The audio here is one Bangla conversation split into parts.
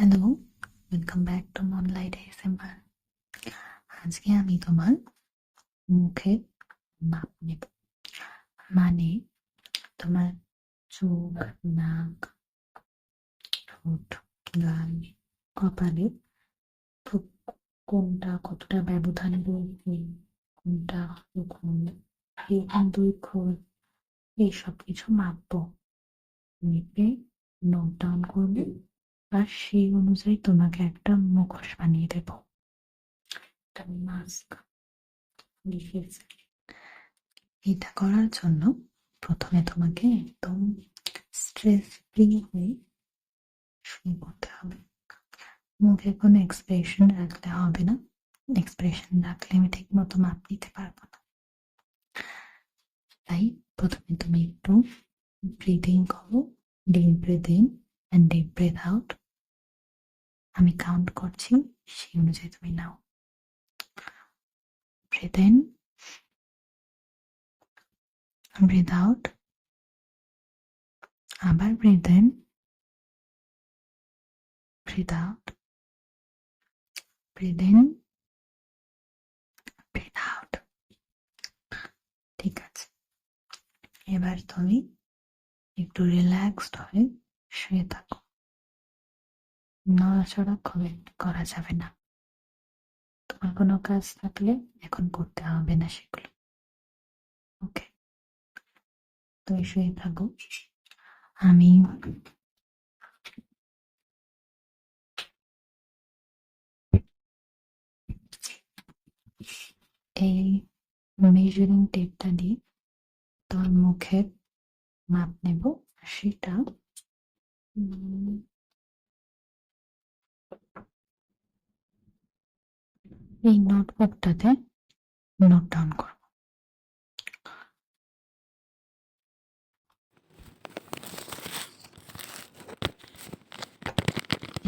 Hello, welcome back to Moonlight ASMR. আজকে আমি তোমার মুখের মাপ নেব, মানে তোমার চোখ, নাক, ঠোঁট, গাল, কপালে খুব কোনটা কতটা ব্যবধান রয়েছে, কোনটা কখন এরকম দৈর্ঘ্য, এইসব কিছু মাপবো। মেপে নোট ডাউন করবে, আর সেই অনুযায়ী তোমাকে একটা মুখোশ বানিয়ে দেবো, একটা মাস্ক। লিখেছি। এটা করার জন্য প্রথমে তোমাকে একদম স্ট্রেস ফ্রি হয়ে শুরু করতে হবে। মুখে কোনো এক্সপ্রেশন রাখলে হবে না, এক্সপ্রেশন রাখলে আমি ঠিক মতো মাপ নিতে পারবো না। তাই প্রথমে তুমি একটু ব্রিদিং করো, deep breath in and deep breath out. আমি কাউন্ট করছি, সেই অনুযায়ী তুমি নাও। ব্রেথ ইন, ব্রেথ আউট, আবার breath in, breath out, breath in, breath out. ঠিক আছে, এবার তুমি একটু রিল্যাক্সড হয়ে শুয়ে থাকো। নড়াচড়া করা যাবে না। তোমার কোনো কাজ থাকলে এখন করতে হবে না সেগুলো। ওকে, তুমি শুয়ে থাকো। আমি এই মেজারিং টেপটা দিয়ে তোমার মুখের মাপ নেব, সেটা এই নোটবুকটাতে নোট ডাউন করবো।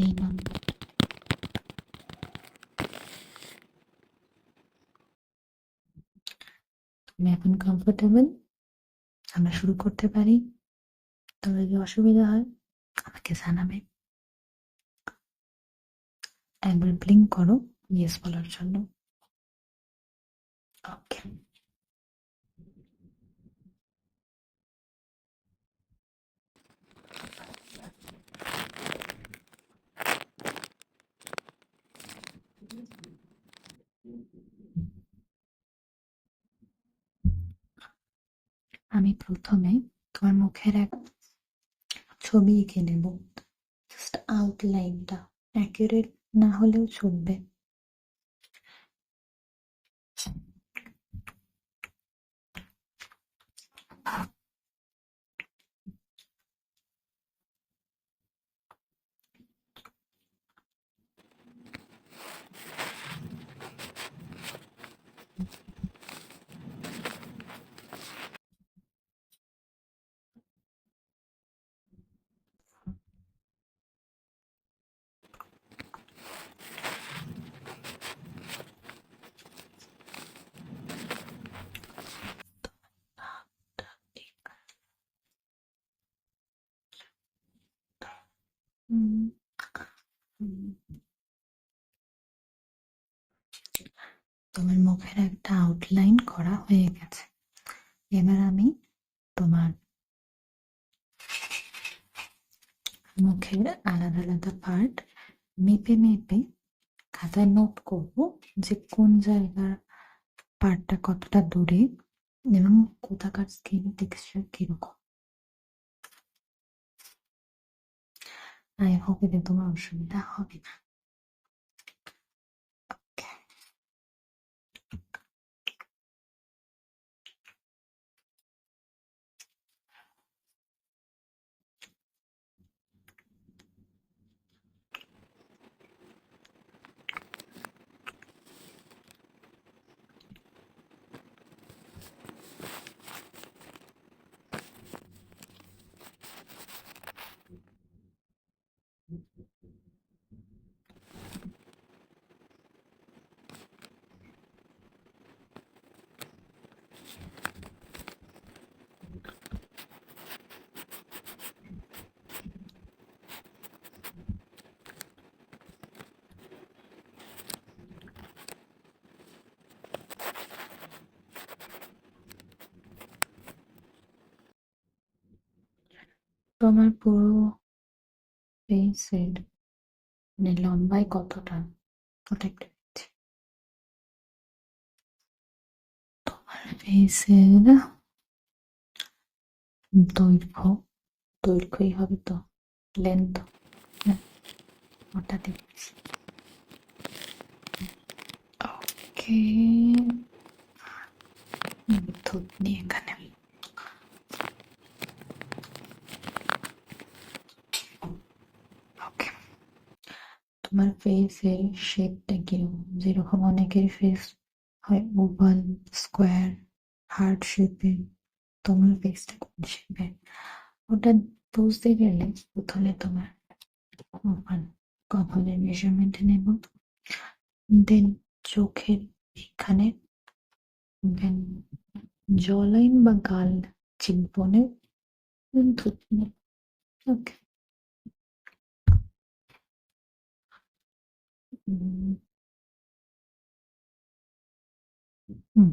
এই নোটবুক তুমি এখন কমফোর্টেবল? আমরা শুরু করতে পারি? তোমার যদি অসুবিধা হয় আমাকে জানাবে। একবার ব্লিঙ্ক করো ইয়েস বলার জন্য। ওকে, আমি প্রথমে তোমার মুখের এক ছবি এঁকে নেব। জাস্ট আউটলাইনটা, অ্যাকুরেট না হলেও চলবে। তোমার মুখের একটা আউটলাইন করা হয়ে গেছে। এবার আমি তোমার মুখের আলাদা আলাদা পার্ট মেপে মেপে খাতায় নোট করব, যে কোন জায়গার পার্টটা কতটা দূরে এবং কোথাকার স্কিন টেক্সচার কিরকম। আই হোপ এতে তোমার অসুবিধা হবে না। আমার পুরো ফেসের মানে লম্বায় কতটা ওটা একটু দেখছি। তোমার ফেসের দৈর্ঘ্য, দৈর্ঘ্যই হবে তো, লেন্থ, হ্যাঁ, ওটা দেখছি। ওকে, থুতনি এখানে। ওকে, তোমার ফেসের শেপটা কিরকম? যেরকম অনেকের ফেস হয় ওভাল, স্কোয়ার, হার্ট শেপের, তোমার ফেসটা কোন শেপের ওটা বুঝতে গেলে প্রথমে তোমার কপাল, কপালের মেজারমেন্ট নেব, দেন চোখের এখানে, দেন জলাইন বা গাল, চিকবনের, দেন থুতনি। ওকে, হুম।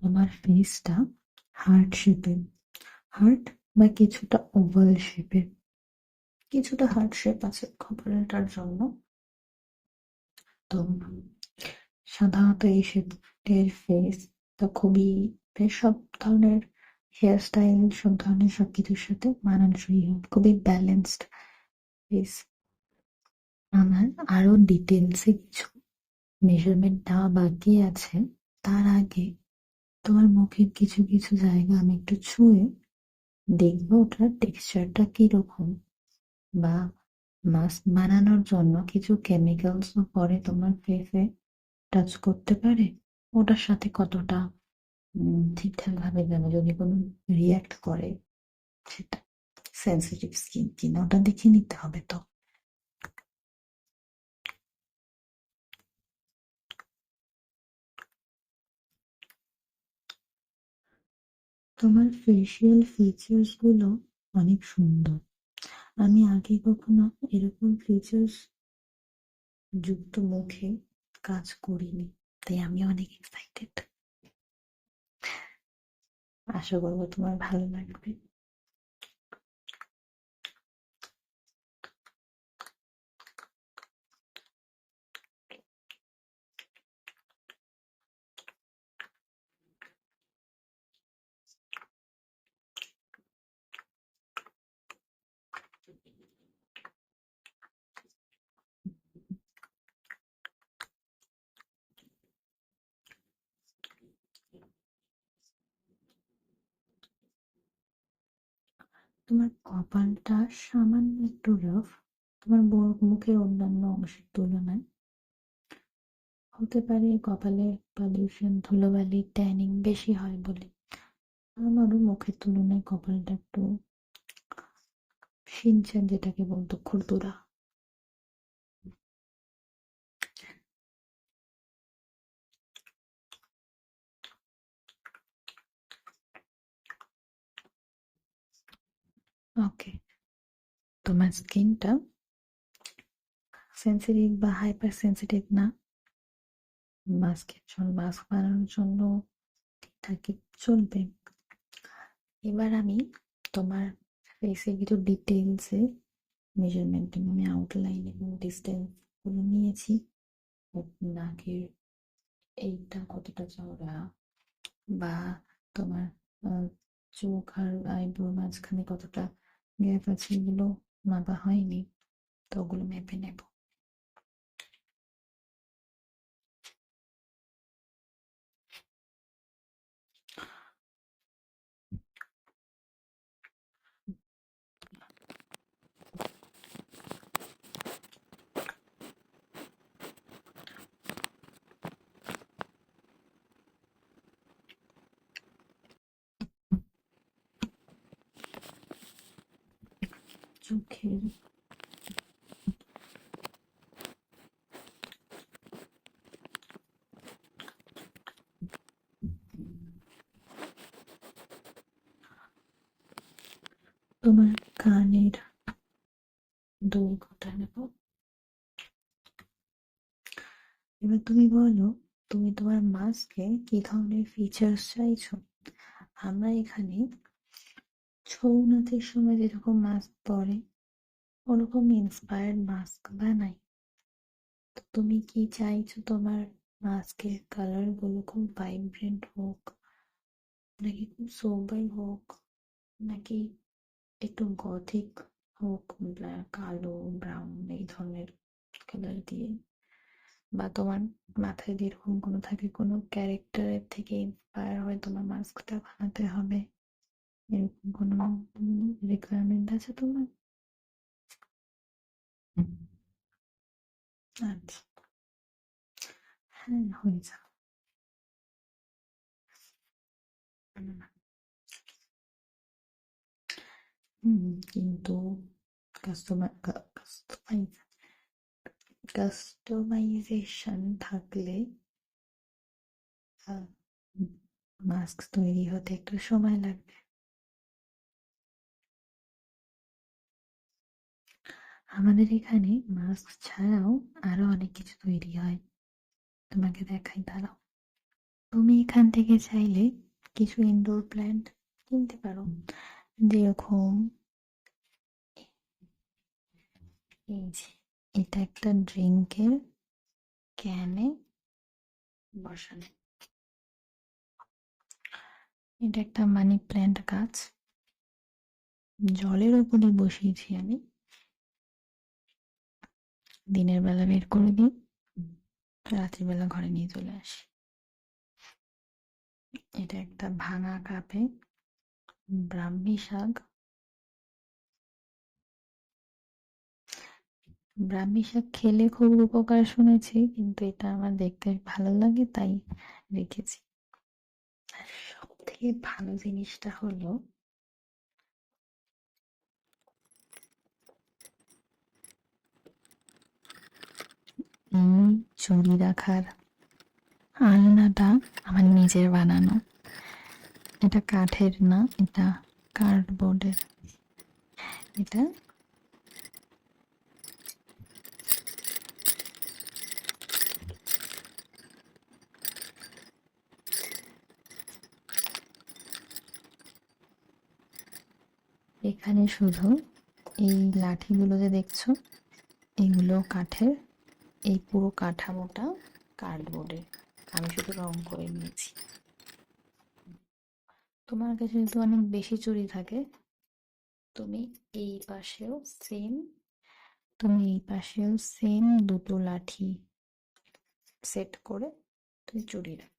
তোমার ফেসটা হার্ট শেপের, হার্ট বা কিছুটা ওভাল শেপের, কিছুটা হার্ট শেপ আছে কপালটার জন্য। তো সাধারণত এই শেপের ফেস তা খুবই, বেশ সব ধরনের হেয়ার স্টাইল, সব ধরনের সবকিছুর সাথে মানানসই হয়, খুবই ব্যালেন্সড ফেস। আমার আরো ডিটেলসে কিছু মেজারমেন্ট নেওয়া বাকি আছে, তার আগে তোমার মুখের কিছু কিছু জায়গা আমি একটু ছুঁয়ে দেখবো ওটার টেক্সচারটা কিরকম, বা মাস্ক বানানোর জন্য কিছু কেমিক্যালসও পরে তোমার ফেসে টাচ করতে পারে, ওটার সাথে কতটা ঠিকঠাক ভাবে যাবে, যদি কোনো রিয়াক্ট করে সেটা সেন্সিটিভ স্কিন কিনা ওটা দেখে নিতে হবে। তো তোমার ফেসিয়াল ফিচার্স গুলো অনেক সুন্দর, আমি আগে কখনো এরকম ফিচার্স যুক্ত মুখে কাজ করিনি, তাই আমি অনেক এক্সাইটেড। আশা করবো তোমার ভালো লাগবে। তোমার কপালটা সামান্য একটু রাফ, তোমার মুখের অন্যান্য অংশের তুলনায়। হতে পারে কপালে পলিউশন, ধুলোবালি, ট্যানিং বেশি হয় বলে। আমারও মুখের তুলনায় কপালটা একটু সিনচান, যেটাকে বলতো খুরদুরা। ওকে, তোমার স্কিনটা সেন্সিটিভ বা হাইপার সেন্সিটিভ না, মাস্ক বানানোর জন্য থাকে, চলবে। এবার আমি তোমার ফেসের কিছু ডিটেলসে মেজারমেন্ট আমি আউটলাইন এবং ডিস্টেন্স গুলো নিয়েছি। নাকের এইটা কতটা চওড়া, বা তোমার আহ, চোখ আর আইব্রোর মাঝখানে কতটা গ্যাপ আছে, এগুলো মাপা হয়নি, তো ওগুলো মেপে নেব। চোখের তোমার কানের দৈর্ঘ্যটা নেব। এবার তুমি বলো, তুমি তোমার মাস্কে কি ধরনের ফিচার্স চাইছো। আমরা এখানে ছৌ নাচের সময় যেরকম মাস্ক পরে ওরকম ইন্সপায়ার্ড মাস্ক বানাই। তো তুমি কি চাইছো তোমার মাস্কের কালার গুলো খুব ভাইব্রেন্ট হোক, নাকি খুব সোবার হোক, নাকি একটু গথিক হোক, ব্ল্যাক, কালো, ব্রাউন এই ধরনের কালার দিয়ে, বা তোমার মাথায় যেরকম কোনো থাকে কোনো ক্যারেক্টারের থেকে ইন্সপায়ার হয়ে তোমার মাস্কটা বানাতে হবে, এরকম কোনো রিকোয়ারমেন্ট আছে তোমার? আচ্ছা, হ্যাঁ হয়ে যাবে। কিন্তু কাস্টমাইজেশন থাকলে মাস্ক তৈরি হতে একটু সময় লাগবে। আমাদের এখানে মাস্ক ছাড়াও আরো অনেক কিছু তৈরি হয়, তোমাকে দেখাই, দাঁড়াও। তুমি এখান থেকে চাইলে কিছু ইনডোর প্ল্যান্ট কিনতে পারো, যেরকম এই যে, এটা একটা ড্রিঙ্কের ক্যানে বসানো, এটা একটা মানি প্ল্যান্ট গাছ, জলের উপরে বসিয়েছি আমি, দিনের বেলা বের করে দিই, রাতের বেলা ঘরে নিয়ে চলে আসি। এটা একটা ভাঙা কাপে ব্রাহ্মী শাক, ব্রাহ্মী শাক খেলে খুব উপকার শুনেছি, কিন্তু এটা আমার দেখতে ভালো লাগে তাই রেখেছি। আর সব থেকে ভালো জিনিসটা হলো চুড়ি রাখার আলনাটা আমার নিজের বানানো, এটা কাঠের না, এটা কার্ডবোর্ডের। এটা এখানে শুধু এই লাঠিগুলো যে দেখছো এগুলো কাঠের, এই পুরো কাঠামোটা কার্ডবোর্ডের, আমি শুধু রং করে নিয়েছি। তোমার কাছে যদি অনেক বেশি চুড়ি থাকে, তুমি এই পাশেও সেম তুমি এই পাশেও সেম দুটো লাঠি সেট করে তুমি চুড়ি রাখো।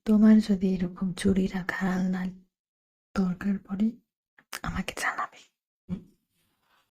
তোমার যদি এরকম চুড়ি রাখার আলনা দরকার পড়ে আমাকে জানাবে।